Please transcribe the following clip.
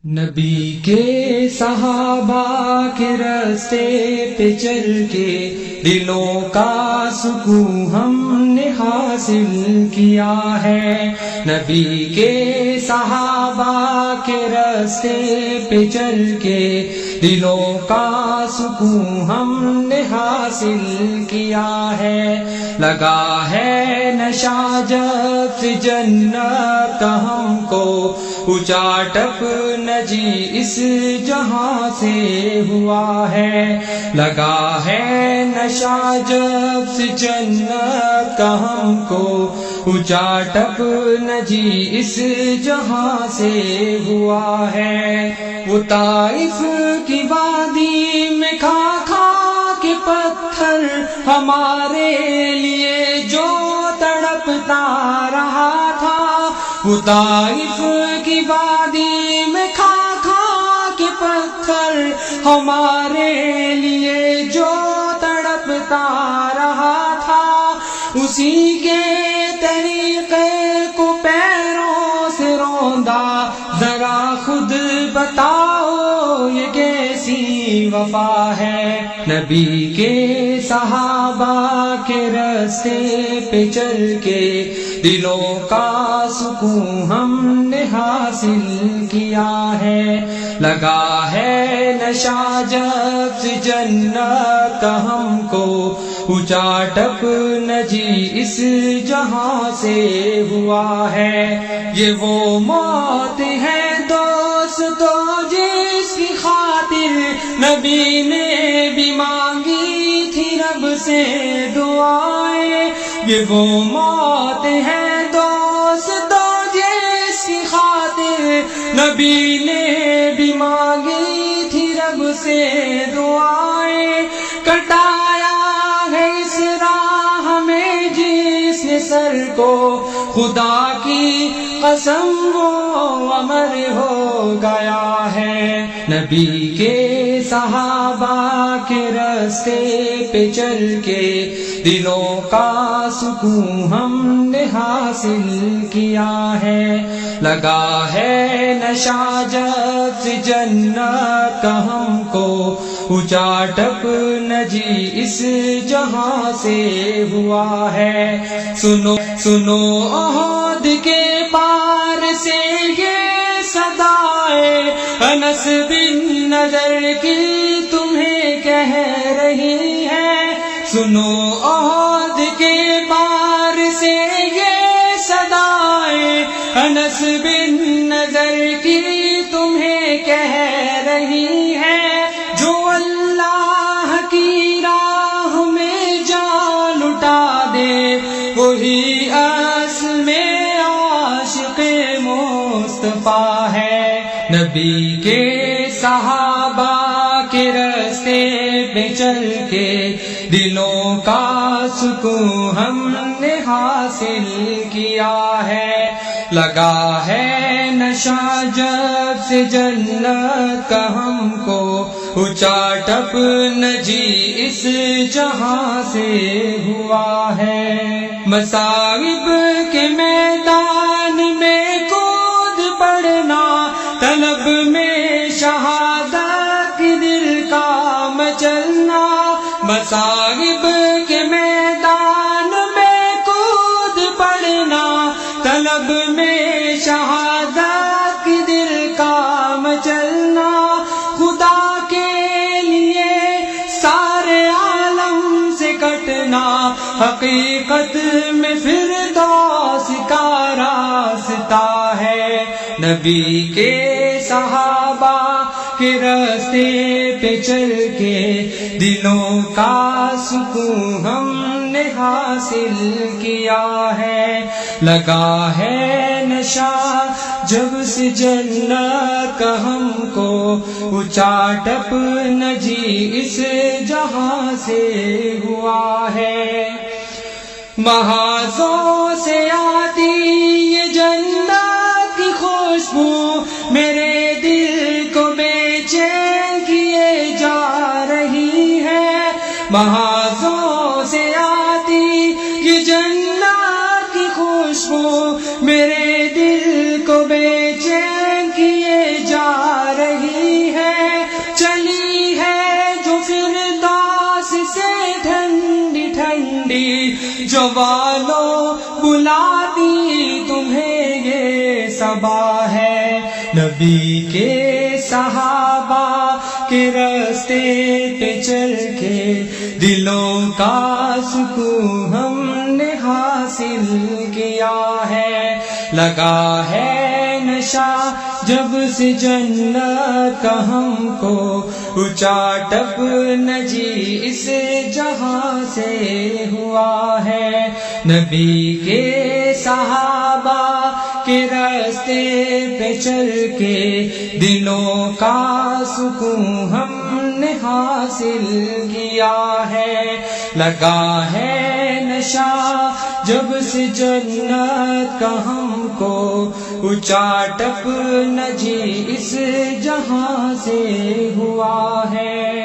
نبی کے صحابہ کے راستے پہ چل کے دلوں کا سکون ہم نے حاصل کیا ہے۔ نبی کے صحابہ کے راستے پہ چل کے دلوں کا سکون ہم نے حاصل کیا ہے۔ لگا ہے نشہ جب سے جنت کا ہم کو، اونچا ٹپ نجی اس جہاں سے ہوا ہے۔ لگا ہے نشہ جب سے جنت کا ہم کو، اونچا ٹپ نجی اس جہاں سے ہوا ہے۔ وہ طائف کی وادی میں کھا کھا کے پتھر ہمارے لیے جو تڑپتا رہا تھا، وہ طائف کی وادی میں کھا کھا کے پتھر ہمارے لیے جو تڑپتا رہا تھا، اسی کے طریقے کو پیروں سے روندا۔ ذرا خود بتاؤ یہ کیسی وفا ہے۔ نبی کے صحابہ کے راستے پہ چل کے دلوں کا سکون ہم نے حاصل کیا ہے۔ لگا ہے نشہ جب سے جنت کا ہم کو، اونچا ٹپ نجی اس جہاں سے ہوا ہے۔ یہ وہ موت ہے دوستو جس کی خاطر نبی نے بھی مانگی تھی رب سے دعائیں۔ یہ وہ موت ہے دوستو جس کی خاطر نبی نے بھی مانگی تھی رب سے دعائیں۔ کٹایا ہے اس راہ میں جس نے سر کو، خدا کی قسم وہ امر ہو گیا ہے۔ نبی کے صحابہ کے راستے پہ چل کے دلوں کا سکون ہم نے حاصل کیا ہے۔ لگا ہے نشہ جب سے جنت کا ہم کو، اونچا ٹپ نجی اس جہاں سے ہوا ہے۔ سنو سنو احد کے پار سے یہ صدائے انس بن نضر کی تمہیں کہہ رہی ہے۔ سنو احد کے پار سے یہ صدائے انس بن نضر کی تمہیں کہہ رہی ہے۔ جو اللہ کی راہ میں جان لٹا دے وہی اصل میں عاشق مصطفیٰ ہے۔ نبی کے صحابہ کے راستے پہ چل کے دلوں کا سکون ہم نے حاصل کیا ہے۔ لگا ہے نشہ جب سے جنت کا ہم کو، اونچا ٹپ نجی اس جہاں سے ہوا ہے۔ مصائب کے میدان میں کود پڑنا، طلب میں شہادت دل کا مچلنا۔ مصائب کے میدان میں کود پڑنا، طلب میں شہادت دل کا مچلنا۔ خدا کے لیے سارے عالم سے کٹنا، حقیقت میں فردوس کا راستہ ہے۔ نبی کے صحابہ کے راستے پہ چل کے دلوں کا سکون ہم نے حاصل کیا ہے۔ لگا ہے نشہ جب سے جنت کا ہم کو، اونچا ٹپ نجی اس جہاں سے ہوا ہے۔ محاذوں سے آتی یہ جنت کی خوشبو میرے دل کو بے چین کیے جا رہی ہے۔ محاذوں سے آتی یہ جنت کی خوشبو میرے دل کو بے چین کیے جا نبی کے صحابہ کے راستے پہ چل کے دلوں کا سکون ہم نے حاصل کیا ہے، لگا ہے نشہ جب سے جنت کا ہم کو، اونچا ٹپ نجی اس جہاں سے ہوا ہے۔ نبی کے صحابہ کے راستے پہ چل کے دلوں کا سکون ہم نے حاصل کیا ہے، لگا ہے نشہ جب سے جنت کا ہم کو، اونچا ٹپ نجی اس جہاں سے ہوا ہے۔